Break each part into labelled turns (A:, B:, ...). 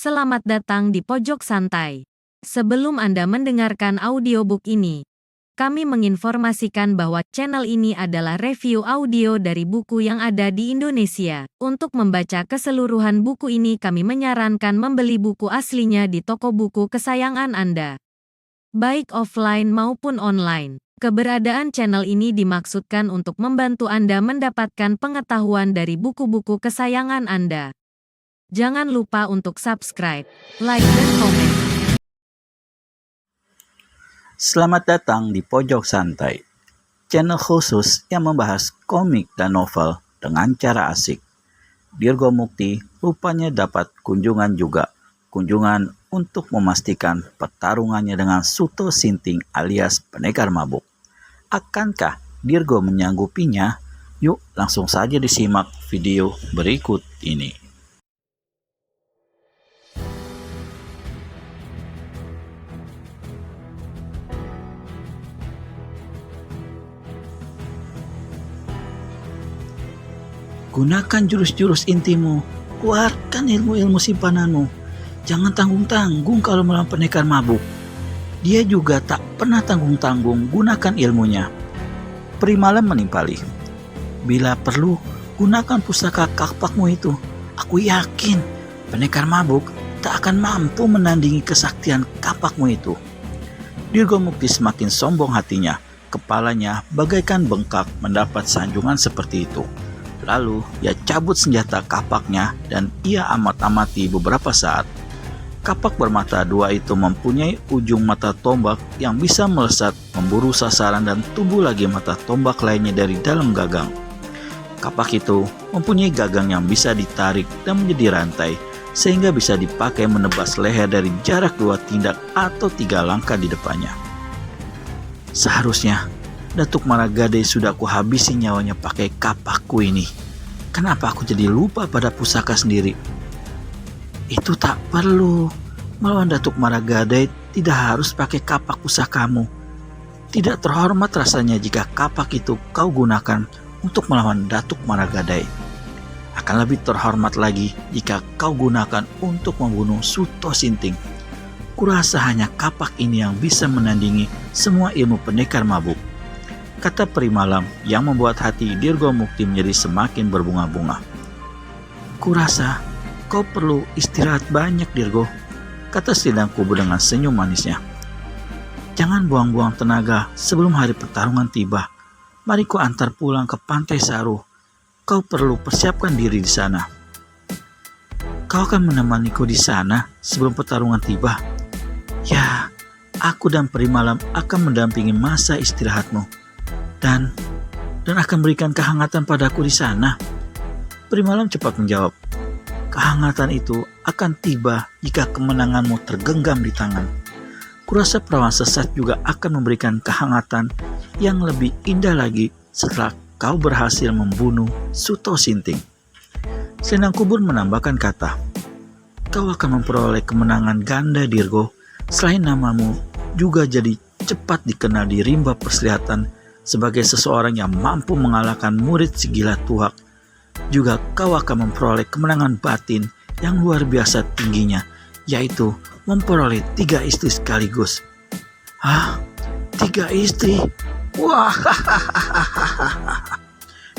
A: selamat datang di Pojok Santai. Sebelum Anda mendengarkan audiobook ini, kami menginformasikan bahwa channel ini adalah review audio dari buku yang ada di Indonesia. Untuk membaca keseluruhan buku ini kami menyarankan membeli buku aslinya di toko buku kesayangan Anda, baik offline maupun online. Keberadaan channel ini dimaksudkan untuk membantu Anda mendapatkan pengetahuan dari buku-buku kesayangan Anda. Jangan lupa untuk subscribe, like, dan komen.
B: Selamat datang di Pojok Santai, channel khusus yang membahas komik dan novel dengan cara asik. Dirgo Mukti rupanya dapat kunjungan juga. Kunjungan untuk memastikan pertarungannya dengan Suto Sinting alias pendekar mabuk. Akankah Dirgo menyanggupinya? Yuk langsung saja disimak video berikut ini. Gunakan jurus-jurus intimu, keluarkan ilmu-ilmu simpananmu. Jangan tanggung-tanggung kalau melawan pendekar mabuk. Dia juga tak pernah tanggung-tanggung gunakan ilmunya. Peri malam menimpali. Bila perlu, gunakan pusaka kapakmu itu. Aku yakin pendekar mabuk tak akan mampu menandingi kesaktian kapakmu itu. Dirgo Mukti semakin sombong hatinya. Kepalanya bagaikan bengkak mendapat sanjungan seperti itu. Lalu ia cabut senjata kapaknya dan ia amat-amati beberapa saat. Kapak bermata dua itu mempunyai ujung mata tombak yang bisa melesat memburu sasaran dan tumbuh lagi mata tombak lainnya dari dalam gagang. Kapak itu mempunyai gagang yang bisa ditarik dan menjadi rantai sehingga bisa dipakai menebas leher dari jarak 2 tindak atau 3 langkah di depannya. Seharusnya Datuk Maragade sudah aku habisi nyawanya pakai kapakku ini. Kenapa aku jadi lupa pada pusaka sendiri? Itu tak perlu. Melawan Datuk Maragade tidak harus pakai kapak pusakamu. Tidak terhormat rasanya jika kapak itu kau gunakan untuk melawan Datuk Maragade. Akan lebih terhormat lagi jika kau gunakan untuk membunuh Suto Sinting. Kurasa hanya kapak ini yang bisa menandingi semua ilmu pendekar mabuk, kata peri malam yang membuat hati Dirgo Mukti menjadi semakin berbunga-bunga. Kurasa kau perlu istirahat banyak, Dirgo, kata Selendang Kubur dengan senyum manisnya. Jangan buang-buang tenaga sebelum hari pertarungan tiba. Mari ku antar pulang ke Pantai Saru. Kau perlu persiapkan diri di sana. Kau akan menemaniku di sana sebelum pertarungan tiba. Ya, aku dan peri malam akan mendampingi masa istirahatmu. Dan akan berikan kehangatan padaku di sana. Peri malam cepat menjawab. Kehangatan itu akan tiba jika kemenanganmu tergenggam di tangan. Kurasa perawan sesat juga akan memberikan kehangatan yang lebih indah lagi setelah kau berhasil membunuh Suto Sinting. Selendang Kubur menambahkan kata, kau akan memperoleh kemenangan ganda, Dirgo. Selain namamu juga jadi cepat dikenal di rimba persilatan sebagai seseorang yang mampu mengalahkan murid si gila tuak. Juga kau akan memperoleh kemenangan batin yang luar biasa tingginya, yaitu memperoleh 3 istri sekaligus. Hah? 3 istri? Wah!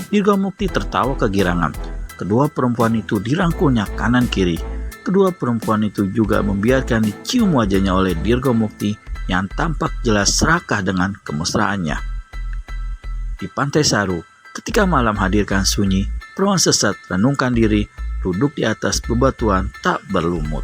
B: Dirgo Mukti tertawa kegirangan. Kedua perempuan itu dirangkulnya kanan kiri. Kedua perempuan itu juga membiarkan dicium wajahnya oleh Dirgo Mukti yang tampak jelas serakah dengan kemesraannya. Di Pantai Saru, ketika malam hadirkan sunyi, perawan sesat renungkan diri, duduk di atas bebatuan tak berlumut.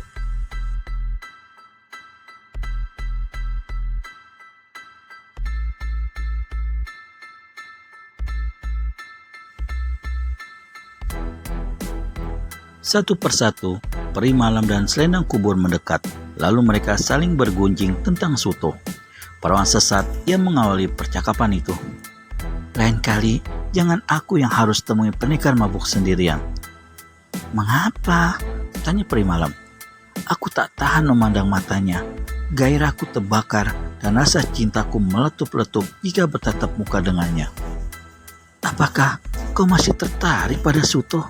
B: Satu persatu, peri malam dan selendang kubur mendekat, lalu mereka saling bergunjing tentang Suto. Perawan sesat yang mengawali percakapan itu. Lain kali, jangan aku yang harus temui pendekar mabuk sendirian. Mengapa? Tanya peri malam. Aku tak tahan memandang matanya. Gairahku terbakar dan rasa cintaku meletup-letup jika bertatap muka dengannya. Apakah kau masih tertarik pada Suto?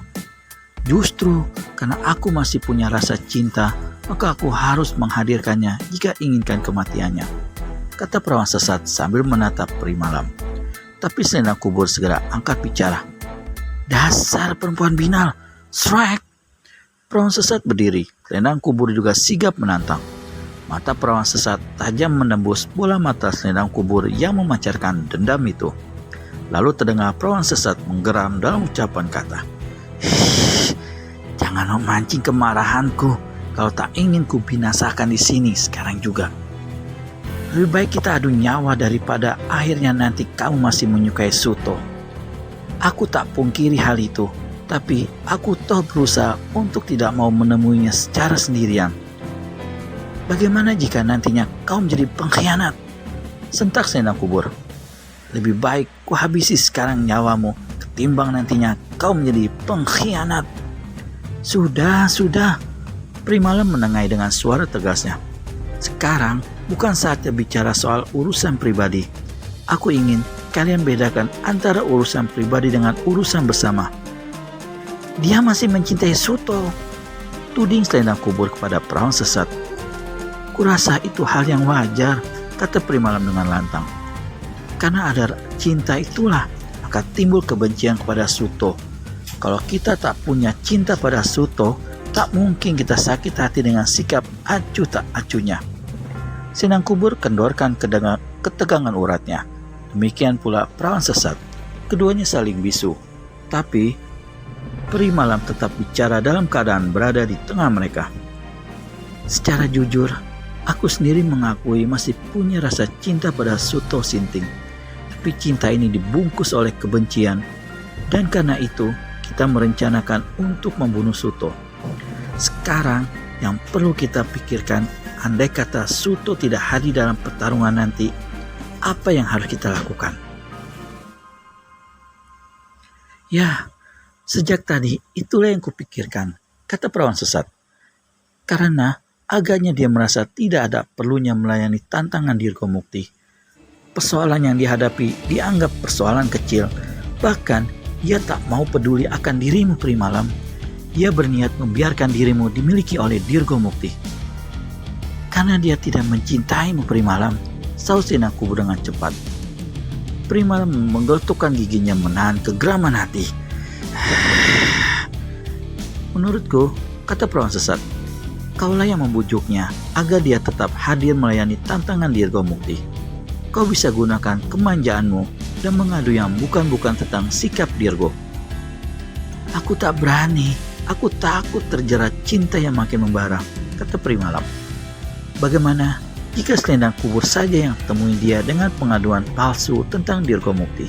B: Justru karena aku masih punya rasa cinta, maka aku harus menghadirkannya jika inginkan kematiannya, kata perawan sesat sambil menatap peri malam. Tapi selendang kubur segera angkat bicara. Dasar perempuan binal, Shrek! Perawan sesat berdiri, selendang kubur juga sigap menantang. Mata perawan sesat tajam menembus bola mata selendang kubur yang memancarkan dendam itu. Lalu terdengar perawan sesat menggeram dalam ucapan kata, jangan memancing kemarahanku kalau tak ingin ku binasakan di sini sekarang juga. Lebih baik kita adu nyawa daripada akhirnya nanti kamu masih menyukai Suto. Aku tak pungkiri hal itu, tapi aku toh berusaha untuk tidak mau menemuinya secara sendirian. Bagaimana jika nantinya kau menjadi pengkhianat? Sentak selendang kubur. Lebih baik ku habisi sekarang nyawamu ketimbang nantinya kau menjadi pengkhianat. Sudah. Peri malam menengahi dengan suara tegasnya. Sekarang bukan saatnya bicara soal urusan pribadi. Aku ingin kalian bedakan antara urusan pribadi dengan urusan bersama. Dia masih mencintai Suto, tuding selendang kubur kepada perawan sesat. Kurasa itu hal yang wajar, kata peri malam dengan lantang. Karena ada cinta itulah, maka timbul kebencian kepada Suto. Kalau kita tak punya cinta pada Suto, tak mungkin kita sakit hati dengan sikap acuh tak acuhnya. Selendang kubur kendorkan ketegangan uratnya. Demikian pula perawan sesat. Keduanya saling bisu. Tapi peri malam tetap bicara dalam keadaan berada di tengah mereka. Secara jujur, aku sendiri mengakui masih punya rasa cinta pada Suto Sinting. Tapi cinta ini dibungkus oleh kebencian. Dan karena itu, kita merencanakan untuk membunuh Suto. Sekarang, yang perlu kita pikirkan, andai kata Suto tidak hadir dalam pertarungan nanti, apa yang harus kita lakukan? Ya, sejak tadi itulah yang kupikirkan, kata perawan sesat. Karena agaknya dia merasa tidak ada perlunya melayani tantangan Dirgo Mukti. Persoalan yang dihadapi dianggap persoalan kecil. Bahkan ia tak mau peduli akan dirimu peri malam. Ia berniat membiarkan dirimu dimiliki oleh Dirgo Mukti. Karena dia tidak mencintaimu peri malam, saut selendang kubur dengan cepat. Peri malam menggeltukkan giginya menahan kegeraman hati. Menurutku, kata perawan sesat, kaulah yang membujuknya agar dia tetap hadir melayani tantangan Dirgo Mukti. Kau bisa gunakan kemanjaanmu dan mengadu yang bukan-bukan tentang sikap Dirgo. Aku tak berani, aku takut terjerat cinta yang makin membara, kata peri malam. Bagaimana jika selendang kubur saja yang temui dia dengan pengaduan palsu tentang Dirgo Mukti?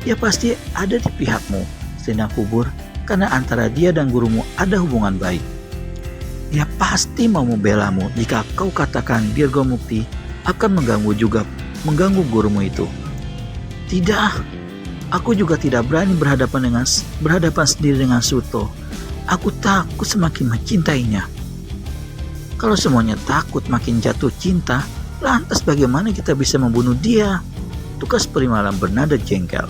B: Dia pasti ada di pihakmu, selendang kubur, karena antara dia dan gurumu ada hubungan baik. Dia pasti mau membelamu jika kau katakan Dirgo Mukti akan mengganggu gurumu itu. Tidak, aku juga tidak berani berhadapan sendiri dengan Suto. Aku takut semakin mencintainya. Kalau semuanya takut makin jatuh cinta, lantas bagaimana kita bisa membunuh dia? Tukas peri malam bernada jengkel.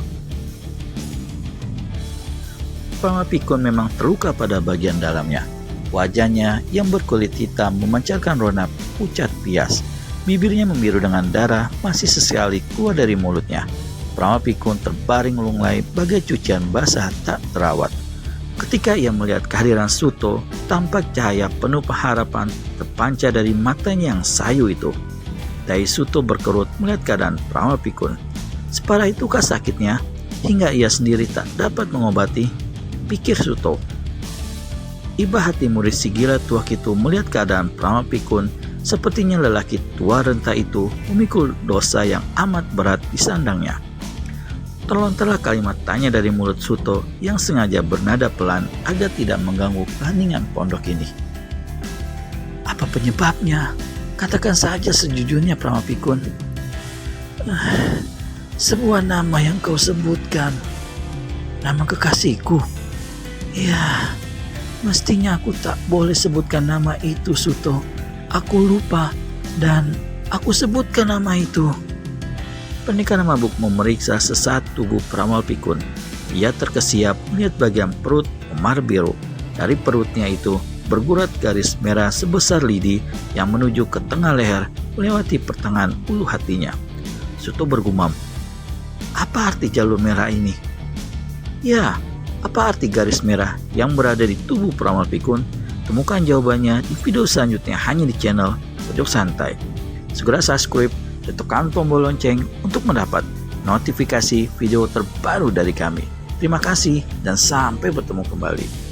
B: Perawan pikun memang terluka pada bagian dalamnya. Wajahnya yang berkulit hitam memancarkan warna pucat pias. Bibirnya membiru dengan darah masih sesekali keluar dari mulutnya. Perawan pikun terbaring lunglai bagai cucian basah tak terawat. Ketika ia melihat kehadiran Suto, tampak cahaya penuh pengharapan terpancar dari matanya yang sayu itu. Dahi Suto berkerut melihat keadaan perawan pikun. Separah itukah sakitnya hingga ia sendiri tak dapat mengobati, pikir Suto. Iba hati murid si gila tuak itu melihat keadaan perawan pikun. Sepertinya lelaki tua renta itu memikul dosa yang amat berat di sandangnya. Terlontarlah kalimat tanya dari mulut Suto yang sengaja bernada pelan agar tidak mengganggu keheningan pondok ini. Apa penyebabnya? Katakan saja sejujurnya perawan pikun. Sebuah nama yang kau sebutkan. Nama kekasihku. Ya, mestinya aku tak boleh sebutkan nama itu, Suto. Aku lupa dan aku sebutkan nama itu. Pendekar mabuk memeriksa sesaat tubuh peramal pikun. Ia terkesiap melihat bagian perut memar biru. Dari perutnya itu bergurat garis merah sebesar lidi yang menuju ke tengah leher melewati pertengahan ulu hatinya. Suto bergumam, "Apa arti jalur merah ini?" Ya, apa arti garis merah yang berada di tubuh peramal pikun? Temukan jawabannya di video selanjutnya hanya di channel Pojok Santai. Segera subscribe dan tekan tombol lonceng untuk mendapat notifikasi video terbaru dari kami. Terima kasih dan sampai bertemu kembali.